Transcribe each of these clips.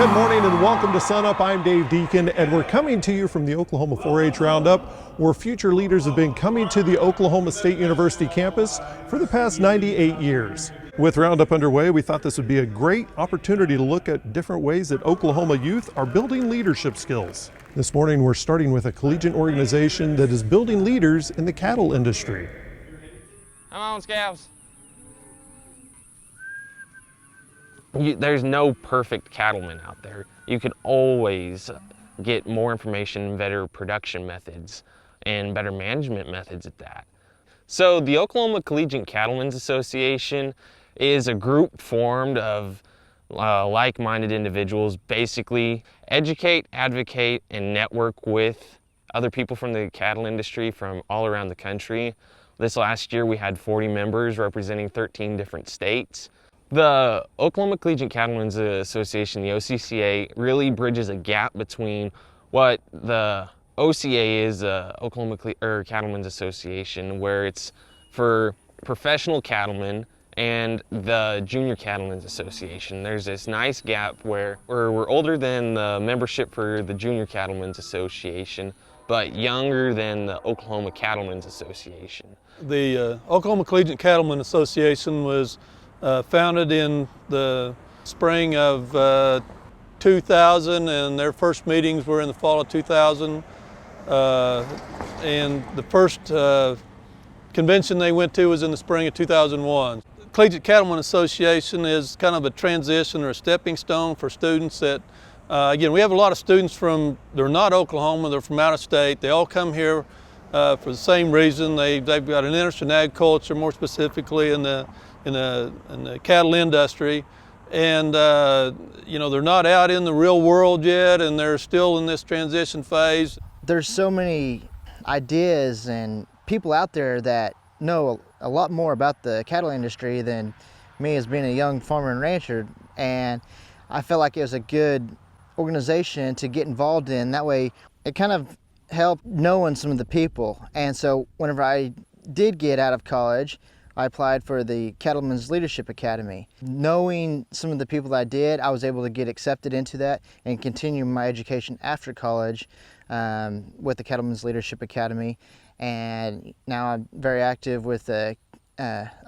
Good morning and welcome to SUNUP. I'm Dave Deacon and we're coming to you from the Oklahoma 4-H Roundup, where future leaders have been coming to the Oklahoma State University campus for the past 98 years. With Roundup underway, we thought this would be a great opportunity to look at different ways that Oklahoma youth are building leadership skills. This morning we're starting with a collegiate organization that is building leaders in the cattle industry. Come on, Scouts. There's no perfect cattleman out there. You can always get more information and better production methods and better management methods at that. So the Oklahoma Collegiate Cattlemen's Association is a group formed of like-minded individuals, basically educate, advocate, and network with other people from the cattle industry from all around the country. This last year we had 40 members representing 13 different states. The Oklahoma Collegiate Cattlemen's Association, the OCCA, really bridges a gap between what the OCA is, Oklahoma Cattlemen's Association, where it's for professional cattlemen, and the Junior Cattlemen's Association. There's this nice gap where we're older than the membership for the Junior Cattlemen's Association, but younger than the Oklahoma Cattlemen's Association. The Oklahoma Collegiate Cattlemen Association was founded in the spring of 2000, and their first meetings were in the fall of 2000. And the first convention they went to was in the spring of 2001. Collegiate Cattlemen Association is kind of a transition or a stepping stone for students that, again, we have a lot of students they're not Oklahoma, they're from out of state. They all come here for the same reason. They've got an interest in agriculture, more specifically in the cattle industry, and you know, they're not out in the real world yet, and they're still in this transition phase. There's so many ideas and people out there that know a lot more about the cattle industry than me as being a young farmer and rancher, and I felt like it was a good organization to get involved in. That way it kind of helped knowing some of the people. And so whenever I did get out of college, I applied for the Cattlemen's Leadership Academy. Knowing some of the people that I did, I was able to get accepted into that and continue my education after college with the Cattlemen's Leadership Academy. And now I'm very active with the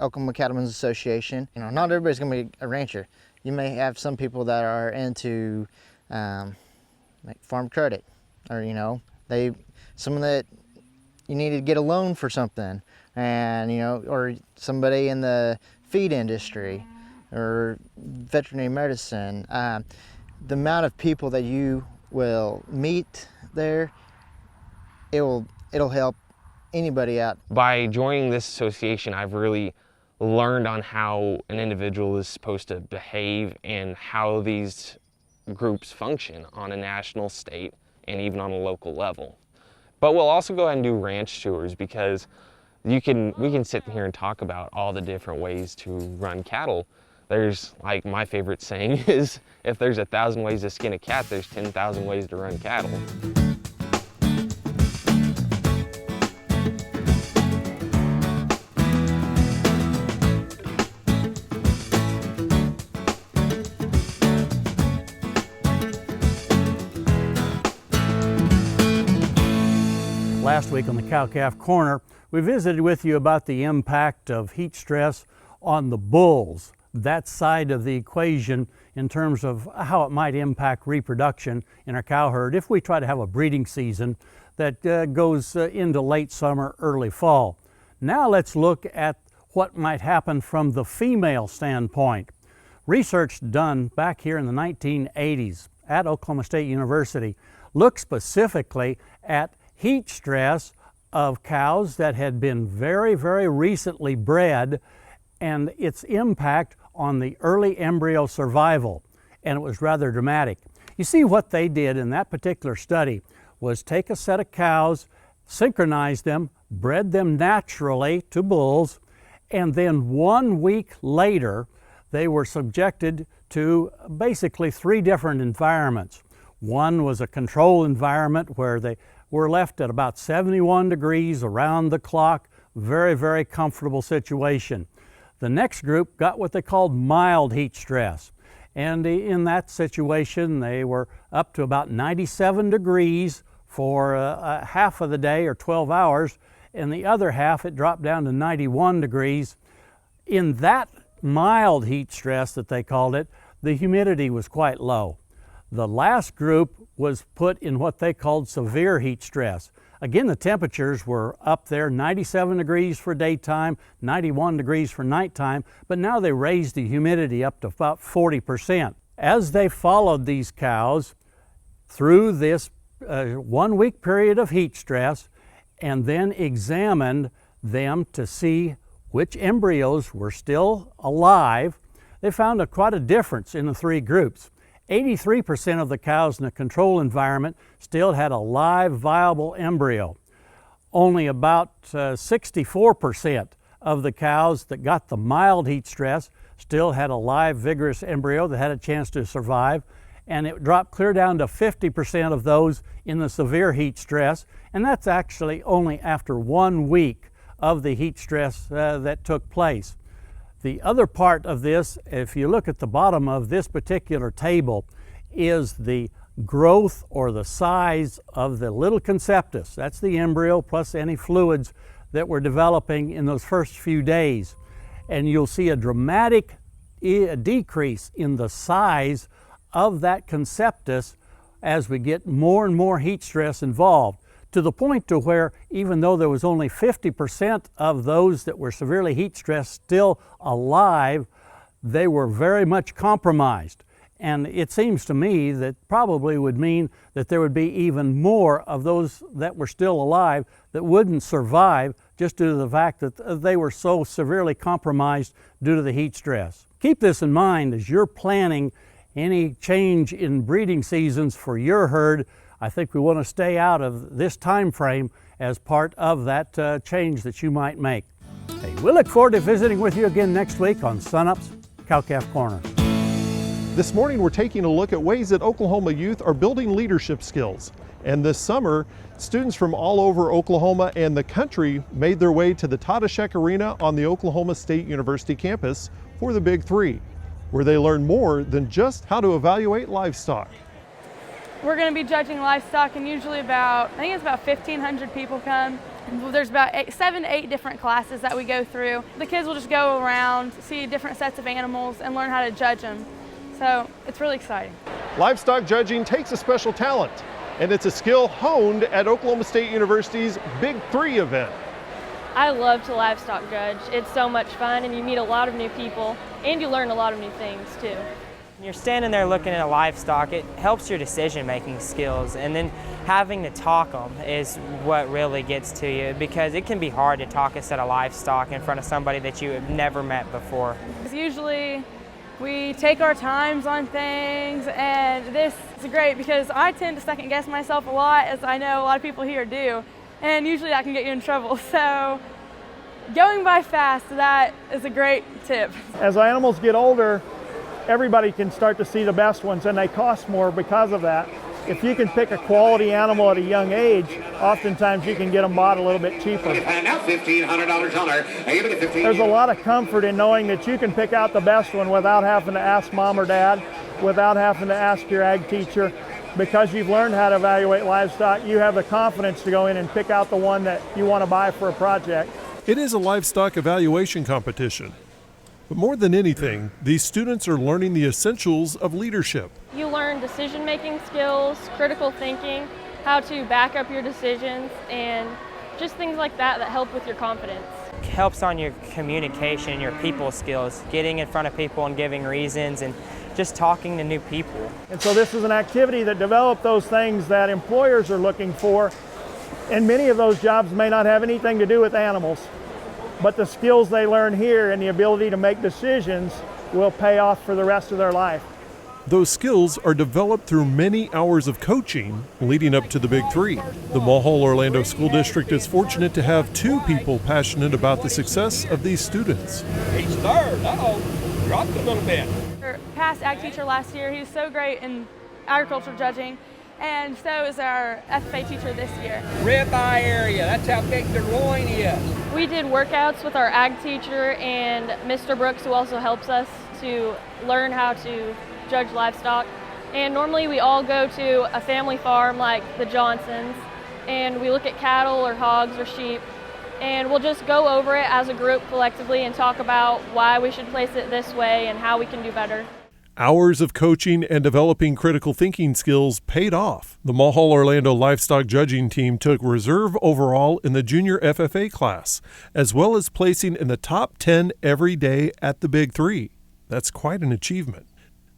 Oklahoma Cattlemen's Association. You know, not everybody's gonna be a rancher. You may have some people that are into like farm credit, or you know, someone that you need to get a loan for something, and you know, or somebody in the feed industry or veterinary medicine. The amount of people that you will meet there, it'll help anybody out. By joining this association, I've really learned on how an individual is supposed to behave and how these groups function on a national, state, and even on a local level. But we'll also go ahead and do ranch tours, because we can sit here and talk about all the different ways to run cattle. There's, like, my favorite saying is, if there's 1,000 ways to skin a cat, there's 10,000 ways to run cattle. Last week on the Cow-Calf Corner, we visited with you about the impact of heat stress on the bulls, that side of the equation in terms of how it might impact reproduction in our cow herd if we try to have a breeding season that goes into late summer, early fall. Now let's look at what might happen from the female standpoint. Research done back here in the 1980s at Oklahoma State University looked specifically at heat stress of cows that had been very, very recently bred and its impact on the early embryo survival, and it was rather dramatic. You see, what they did in that particular study was take a set of cows, synchronize them, bred them naturally to bulls, and then 1 week later they were subjected to basically 3 different environments. One was a control environment where they were left at about 71 degrees around the clock, very, very comfortable situation. The next group got what they called mild heat stress. And in that situation, they were up to about 97 degrees for half of the day, or 12 hours, and the other half it dropped down to 91 degrees. In that mild heat stress that they called it, the humidity was quite low. The last group was put in what they called severe heat stress. Again, the temperatures were up there, 97 degrees for daytime, 91 degrees for nighttime, but now they raised the humidity up to about 40%. As they followed these cows through this 1 week period of heat stress and then examined them to see which embryos were still alive, they found quite a difference in the three groups. 83% of the cows in the control environment still had a live, viable embryo. Only about 64% of the cows that got the mild heat stress still had a live, vigorous embryo that had a chance to survive, and it dropped clear down to 50% of those in the severe heat stress, and that's actually only after 1 week of the heat stress that took place. The other part of this, if you look at the bottom of this particular table, is the growth or the size of the little conceptus. That's the embryo plus any fluids that were developing in those first few days. And you'll see a dramatic decrease in the size of that conceptus as we get more and more heat stress involved, to the point to where even though there was only 50% of those that were severely heat stressed still alive, they were very much compromised. And it seems to me that probably would mean that there would be even more of those that were still alive that wouldn't survive just due to the fact that they were so severely compromised due to the heat stress. Keep this in mind as you're planning any change in breeding seasons for your herd. I think we want to stay out of this time frame as part of that change that you might make. Hey, we look forward to visiting with you again next week on SUNUP's Cow-Calf Corner. This morning we're taking a look at ways that Oklahoma youth are building leadership skills. And this summer, students from all over Oklahoma and the country made their way to the Tadashek Arena on the Oklahoma State University campus for the Big Three, where they learn more than just how to evaluate livestock. We're going to be judging livestock, and usually I think it's about 1,500 people come. There's about 7 to 8 different classes that we go through. The kids will just go around, see different sets of animals, and learn how to judge them. So it's really exciting. Livestock judging takes a special talent, and it's a skill honed at Oklahoma State University's Big Three event. I love to livestock judge. It's so much fun, and you meet a lot of new people, and you learn a lot of new things too. You're standing there looking at a livestock, it helps your decision-making skills, and then having to talk them is what really gets to you, because it can be hard to talk a set of livestock in front of somebody that you have never met before. Usually we take our times on things, and this is great because I tend to second guess myself a lot, as I know a lot of people here do, and usually that can get you in trouble. So going by fast, that is a great tip. As animals get older, everybody can start to see the best ones, and they cost more because of that. If you can pick a quality animal at a young age, oftentimes you can get them bought a little bit cheaper. And now $1,500 on her. There's a lot of comfort in knowing that you can pick out the best one without having to ask mom or dad, without having to ask your ag teacher. Because you've learned how to evaluate livestock, you have the confidence to go in and pick out the one that you want to buy for a project. It is a livestock evaluation competition. But more than anything, these students are learning the essentials of leadership. You learn decision-making skills, critical thinking, how to back up your decisions, and just things like that help with your confidence. It helps on your communication, your people skills, getting in front of people and giving reasons, and just talking to new people. And so this is an activity that develops those things that employers are looking for, and many of those jobs may not have anything to do with animals. But the skills they learn here and the ability to make decisions will pay off for the rest of their life. Those skills are developed through many hours of coaching leading up to the Big Three. The Mulhall Orlando School District is fortunate to have 2 people passionate about the success of these students. He's third. Dropped a little bit. Our past ag teacher last year, he was so great in agriculture judging, and so is our FFA teacher this year. Rib eye area, that's how big their loin is. We did workouts with our ag teacher and Mr. Brooks, who also helps us to learn how to judge livestock. And normally we all go to a family farm like the Johnsons, and we look at cattle or hogs or sheep, and we'll just go over it as a group collectively and talk about why we should place it this way and how we can do better. Hours of coaching and developing critical thinking skills paid off. The Mulhall Orlando livestock judging team took reserve overall in the junior FFA class, as well as placing in the top 10 every day at the Big Three. That's quite an achievement.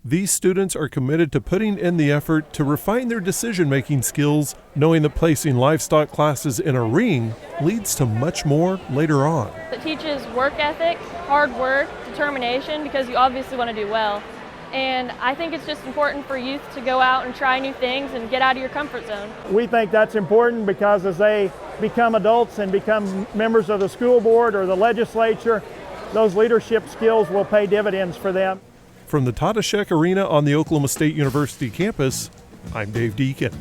These students are committed to putting in the effort to refine their decision-making skills, knowing that placing livestock classes in a ring leads to much more later on. It teaches work ethic, hard work, determination, because you obviously want to do well. And I think it's just important for youth to go out and try new things and get out of your comfort zone. We think that's important because as they become adults and become members of the school board or the legislature, those leadership skills will pay dividends for them. From the Tadashek Arena on the Oklahoma State University campus, I'm Dave Deacon.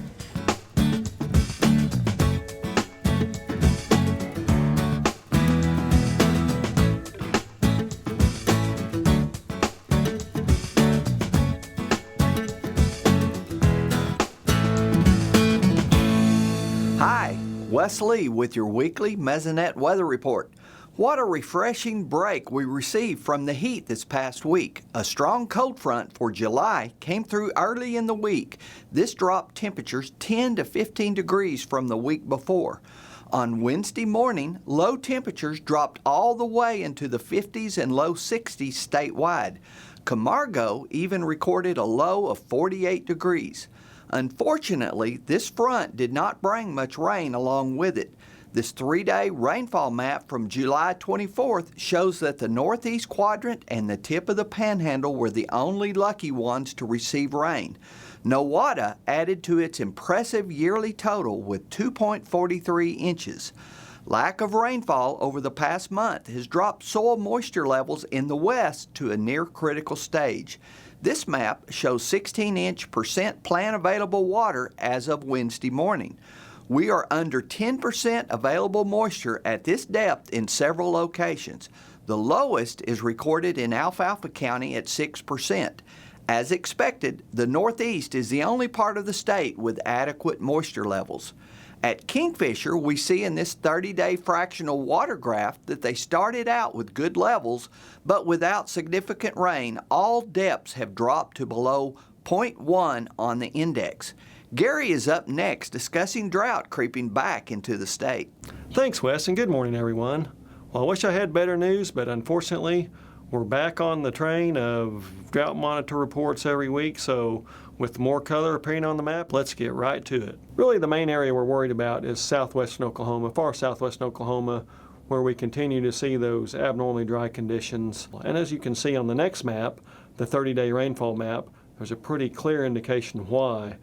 Hi, Wes Lee with your weekly Mesonet weather report. What a refreshing break we received from the heat this past week. A strong cold front for July came through early in the week. This dropped temperatures 10 to 15 degrees from the week before. On Wednesday morning, low temperatures dropped all the way into the 50s and low 60s statewide. Camargo even recorded a low of 48 degrees. Unfortunately, this front did not bring much rain along with it. This 3-day rainfall map from July 24th shows that the northeast quadrant and the tip of the panhandle were the only lucky ones to receive rain. Nowata added to its impressive yearly total with 2.43 inches. Lack of rainfall over the past month has dropped soil moisture levels in the west to a near critical stage. This map shows 16% plant available water as of Wednesday morning. We are under 10% available moisture at this depth in several locations. The lowest is recorded in Alfalfa County at 6%. As expected, the Northeast is the only part of the state with adequate moisture levels. At Kingfisher, we see in this 30-day fractional water graph that they started out with good levels, but without significant rain, all depths have dropped to below 0.1 on the index. Gary is up next discussing drought creeping back into the state. Thanks, Wes, and good morning, everyone. Well, I wish I had better news, but unfortunately, we're back on the train of drought monitor reports every week, so with more color appearing on the map, let's get right to it. Really, the main area we're worried about is southwestern Oklahoma, far southwestern Oklahoma, where we continue to see those abnormally dry conditions. And as you can see on the next map, the 30-day rainfall map, there's a pretty clear indication why.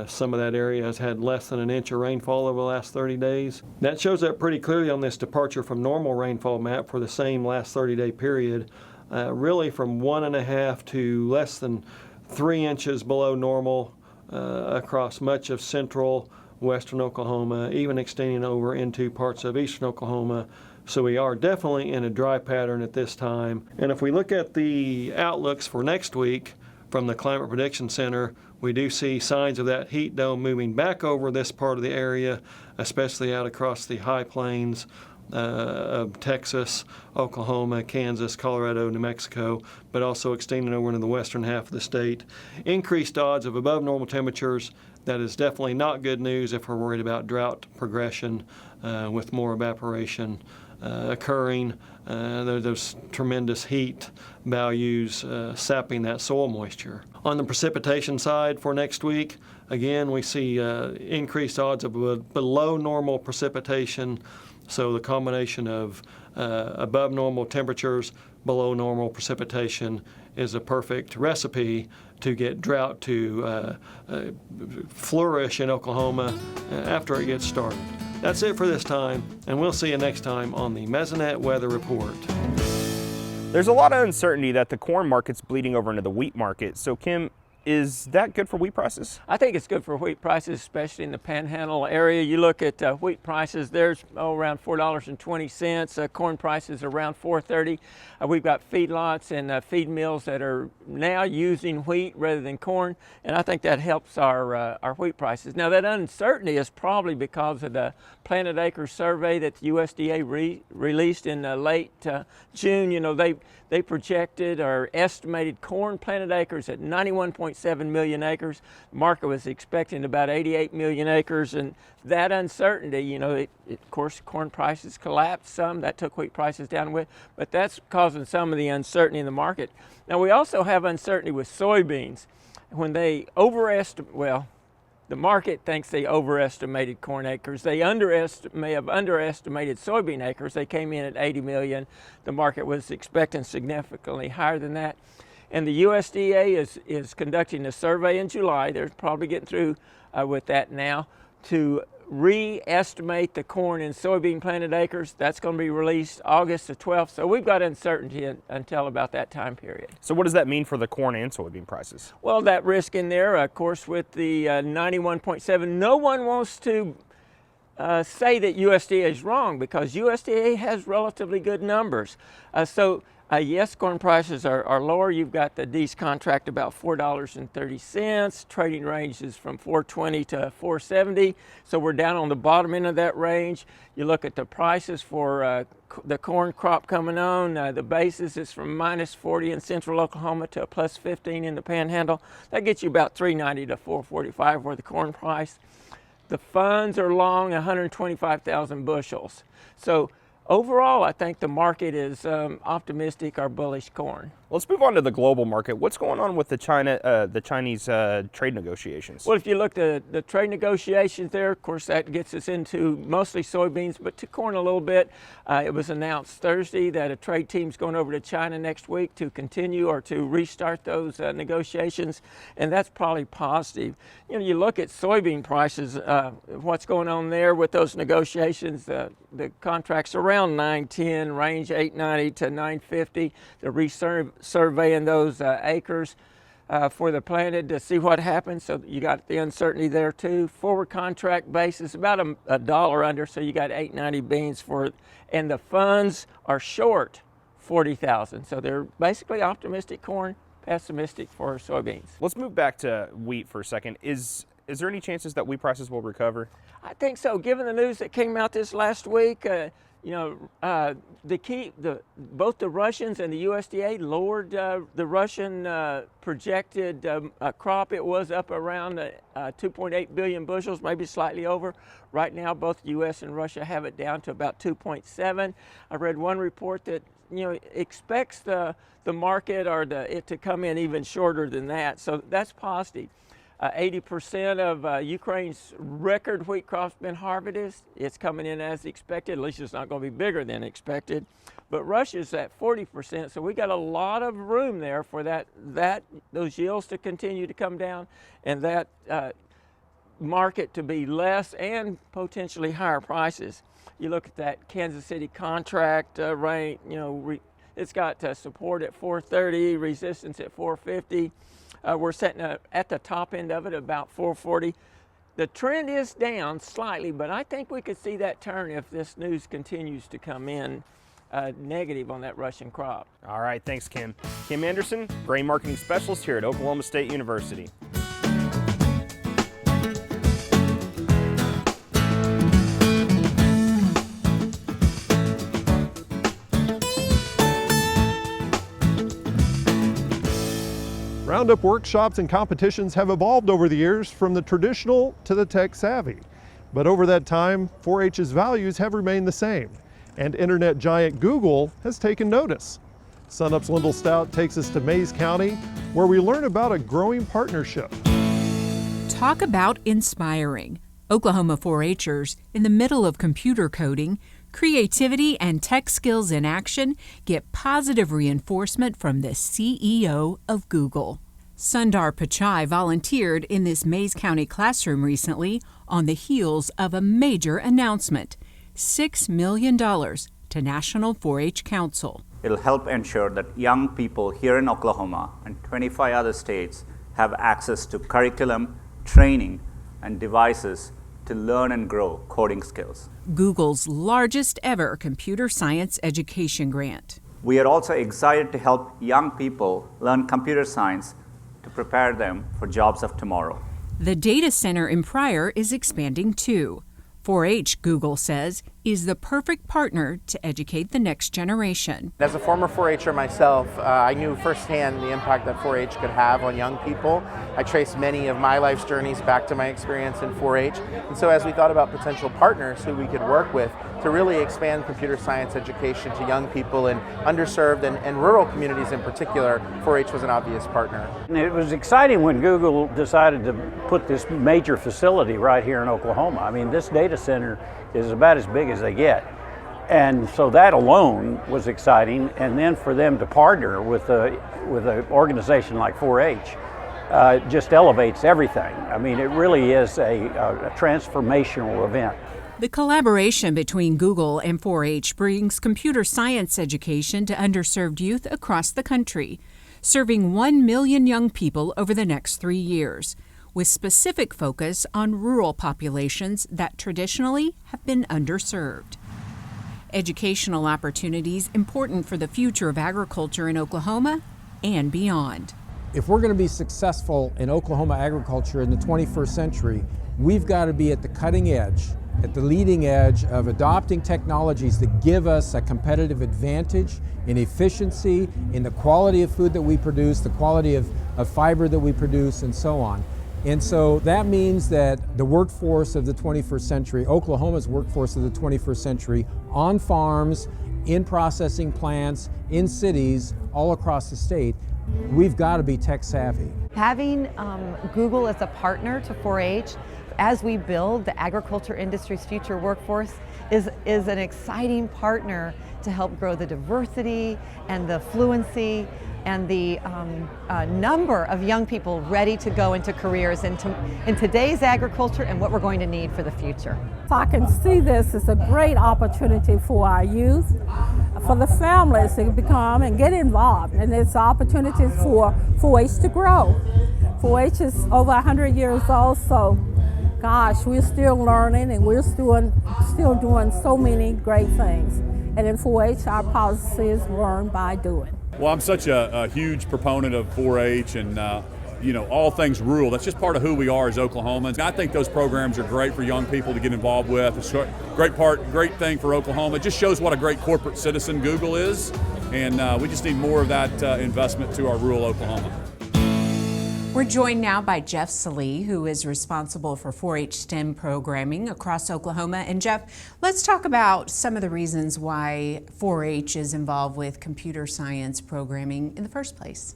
Some of that area has had less than an inch of rainfall over the last 30 days. That shows up pretty clearly on this departure from normal rainfall map for the same last 30-day period, really from 1.5 to less than 3 inches below normal across much of central western Oklahoma, even extending over into parts of eastern Oklahoma. So we are definitely in a dry pattern at this time. And if we look at the outlooks for next week from the Climate Prediction Center, we do see signs of that heat dome moving back over this part of the area, especially out across the high plains of Texas, Oklahoma, Kansas, Colorado, New Mexico, but also extending over into the western half of the state. Increased odds of above normal temperatures. That is definitely not good news if we're worried about drought progression with more evaporation occurring. Those tremendous heat values sapping that soil moisture. On the precipitation side for next week, again, we see increased odds of below normal precipitation. So the combination of above normal temperatures, below normal precipitation is a perfect recipe to get drought to flourish in Oklahoma after it gets started. That's it for this time, and we'll see you next time on the Mesonet Weather Report. There's a lot of uncertainty that the corn market's bleeding over into the wheat market. So Kim, Is that good for wheat prices? I think it's good for wheat prices, especially in the Panhandle area. You look at wheat prices, there's around $4.20. Corn prices around $4.30. We've got feedlots and feed mills that are now using wheat rather than corn, and I think that helps our wheat prices. Now, that uncertainty is probably because of the planted acres survey that the USDA released in late June. You know, they projected or estimated corn planted acres at 91.7 million acres. The market was expecting about 88 million acres, and that uncertainty, you know, of course, corn prices collapsed some. That took wheat prices down with, but that's causing some of the uncertainty in the market. Now, we also have uncertainty with soybeans. When they the market thinks they overestimated corn acres. They may have underestimated soybean acres. They came in at 80 million. The market was expecting significantly higher than that. And the USDA is conducting a survey in July. They're probably getting through with that now to re-estimate the corn and soybean planted acres. That's going to be released August the 12th. So we've got uncertainty until about that time period. So what does that mean for the corn and soybean prices? Well, that risk in there, of course, with the 91.7, no one wants to say that USDA is wrong because USDA has relatively good numbers. Yes, corn prices are lower. You've got the D's contract about $4.30. Trading range is from $4.20 to $4.70. So we're down on the bottom end of that range. You look at the prices for the corn crop coming on. The basis is from -40 in central Oklahoma to +15 in the Panhandle. That gets you about $3.90 to $4.45 for the corn price. The funds are long, 125,000 bushels. So overall, I think the market is optimistic or bullish corn. Let's move on to the global market. What's going on with the Chinese trade negotiations? Well, if you look at the trade negotiations there, of course, that gets us into mostly soybeans, but to corn a little bit. It was announced Thursday that a trade team's going over to China next week to continue or to restart those negotiations, and that's probably positive. You know, you look at soybean prices, what's going on there with those negotiations. The contracts around 910, range 890 to 950. The surveying those acres for the planted to see what happens. So you got the uncertainty there too. Forward contract basis about a dollar under, so you got 890 beans for it. And the funds are short 40,000. So they're basically optimistic corn, pessimistic for soybeans. Let's move back to wheat for a second. Is there any chances that wheat prices will recover? I think so. Given the news that came out this last week, you know, both the Russians and the USDA lowered the Russian projected crop. It was up around 2.8 billion bushels, maybe slightly over. Right now, both the U.S. and Russia have it down to about 2.7. I read one report that, you know, expects the market or it to come in even shorter than that. So that's positive. 80% of Ukraine's record wheat crop's been harvested. It's coming in as expected. At least it's not going to be bigger than expected. But Russia's at 40%, so we got a lot of room there for those yields to continue to come down, and that market to be less and potentially higher prices. You look at that Kansas City contract rate. You know, it's got support at 430, resistance at 450. We're sitting at the top end of it, about 440. The trend is down slightly, but I think we could see that turn if this news continues to come in negative on that Russian crop. All right, thanks, Kim. Kim Anderson, Grain Marketing Specialist here at Oklahoma State University. Roundup workshops and competitions have evolved over the years from the traditional to the tech savvy. But over that time, 4-H's values have remained the same, and internet giant Google has taken notice. SUNUP's Lyndall Stout takes us to Mayes County, where we learn about a growing partnership. Talk about inspiring. Oklahoma 4-Hers, in the middle of computer coding, creativity and tech skills in action, get positive reinforcement from the CEO of Google. Sundar Pichai volunteered in this Mayes County classroom recently on the heels of a major announcement, $6 million to National 4-H Council. It'll help ensure that young people here in Oklahoma and 25 other states have access to curriculum, training, and devices to learn and grow coding skills. Google's largest ever computer science education grant. We are also excited to help young people learn computer science to prepare them for jobs of tomorrow. The data center in Pryor is expanding too. 4-H, Google says, is the perfect partner to educate the next generation. As a former 4-H'er myself, I knew firsthand the impact that 4-H could have on young people. I traced many of my life's journeys back to my experience in 4-H. And so as we thought about potential partners who we could work with to really expand computer science education to young people in underserved and rural communities in particular, 4-H was an obvious partner. And it was exciting when Google decided to put this major facility right here in Oklahoma. I mean, this data center is about as big as they get. And so that alone was exciting. And then for them to partner with an organization like 4-H just elevates everything. I mean, it really is a transformational event. The collaboration between Google and 4-H brings computer science education to underserved youth across the country, serving 1 million young people over the next 3 years, with specific focus on rural populations that traditionally have been underserved. Educational opportunities important for the future of agriculture in Oklahoma and beyond. If we're going to be successful in Oklahoma agriculture in the 21st century, we've got to be at the cutting edge, at the leading edge of adopting technologies that give us a competitive advantage in efficiency, in the quality of food that we produce, the quality of fiber that we produce, and so on. And so that means that the workforce of the 21st century, Oklahoma's workforce of the 21st century, on farms, in processing plants, in cities, all across the state, we've got to be tech savvy. Having Google as a partner to 4-H as we build the agriculture industry's future workforce is an exciting partner to help grow the diversity and the fluency and the number of young people ready to go into careers in today's agriculture and what we're going to need for the future. I can see this as a great opportunity for our youth, for the families to become and get involved, and it's opportunities for 4-H to grow. 4-H is over 100 years old, so gosh, we're still learning and we're still doing so many great things. And in 4-H, our policy is learn by doing. Well, I'm such a huge proponent of 4-H and all things rural. That's just part of who we are as Oklahomans. I think those programs are great for young people to get involved with. It's a great thing for Oklahoma. It just shows what a great corporate citizen Google is, and we just need more of that investment to our rural Oklahoma. We're joined now by Wes Lee, who is responsible for 4-H STEM programming across Oklahoma. And Jeff, let's talk about some of the reasons why 4-H is involved with computer science programming in the first place.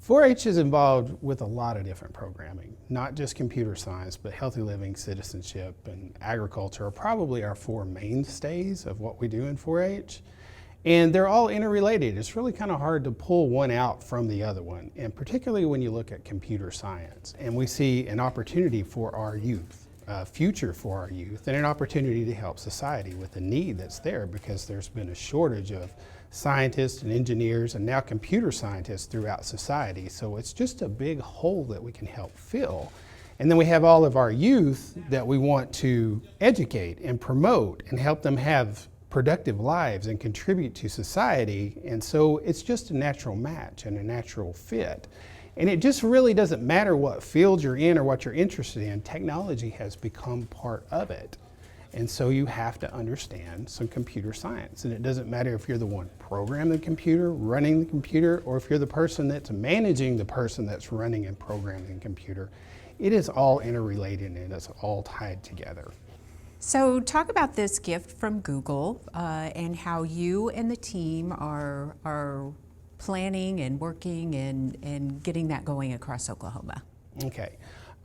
4-H is involved with a lot of different programming, not just computer science, but healthy living, citizenship, and agriculture are probably our 4 mainstays of what we do in 4-H. And they're all interrelated. It's really kind of hard to pull one out from the other one, and particularly when you look at computer science. And we see an opportunity for our youth, a future for our youth, and an opportunity to help society with the need that's there, because there's been a shortage of scientists and engineers and now computer scientists throughout society. So it's just a big hole that we can help fill. And then we have all of our youth that we want to educate and promote and help them have productive lives and contribute to society. And so it's just a natural match and a natural fit. And it just really doesn't matter what field you're in or what you're interested in. Technology has become part of it. And so you have to understand some computer science. And it doesn't matter if you're the one programming the computer, running the computer, or if you're the person that's managing the person that's running and programming the computer. It is all interrelated and it's all tied together. So talk about this gift from Google and how you and the team are planning and working and getting that going across Oklahoma. Okay.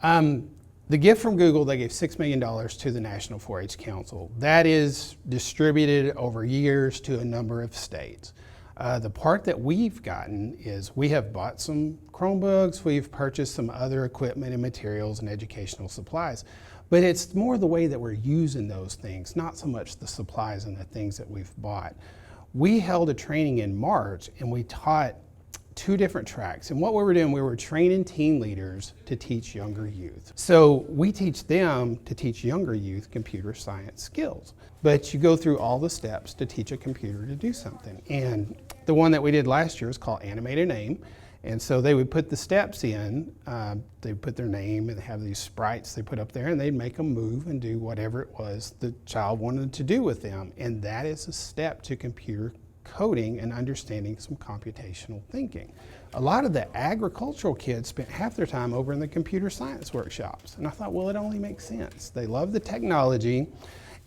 The gift from Google, they gave $6 million to the National 4-H Council. That is distributed over years to a number of states. The part that we've gotten is we have bought some Chromebooks, we've purchased some other equipment and materials and educational supplies. But it's more the way that we're using those things, not so much the supplies and the things that we've bought. We held a training in March and we taught 2 different tracks. And what we were doing, we were training teen leaders to teach younger youth. So we teach them to teach younger youth computer science skills. But you go through all the steps to teach a computer to do something. And the one that we did last year is called Animate a Name. And so they would put the steps in, they would put their name and they have these sprites they put up there, and they'd make them move and do whatever it was the child wanted to do with them. And that is a step to computer coding and understanding some computational thinking. A lot of the agricultural kids spent half their time over in the computer science workshops. And I thought, well, it only makes sense. They love the technology.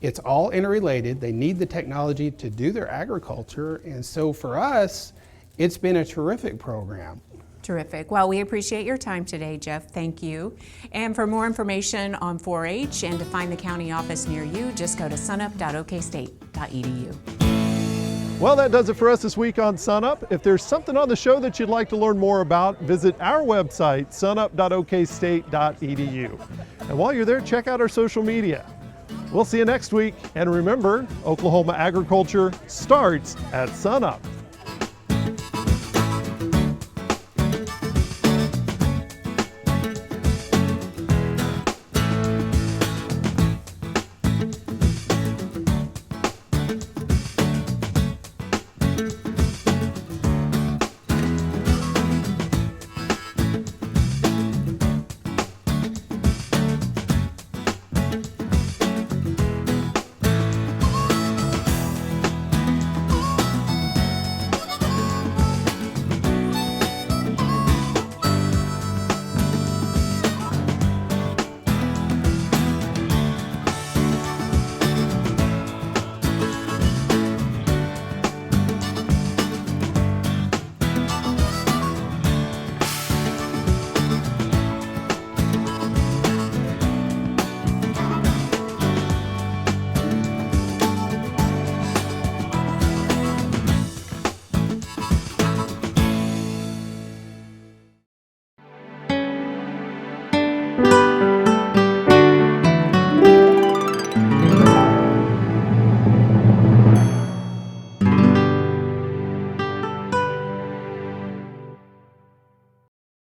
It's all interrelated. They need the technology to do their agriculture. And so for us, it's been a terrific program. Terrific. Well, we appreciate your time today, Jeff. Thank you. And for more information on 4-H and to find the county office near you, just go to sunup.okstate.edu. Well, that does it for us this week on SUNUP. If there's something on the show that you'd like to learn more about, visit our website, sunup.okstate.edu. And while you're there, check out our social media. We'll see you next week. And remember, Oklahoma agriculture starts at sunup.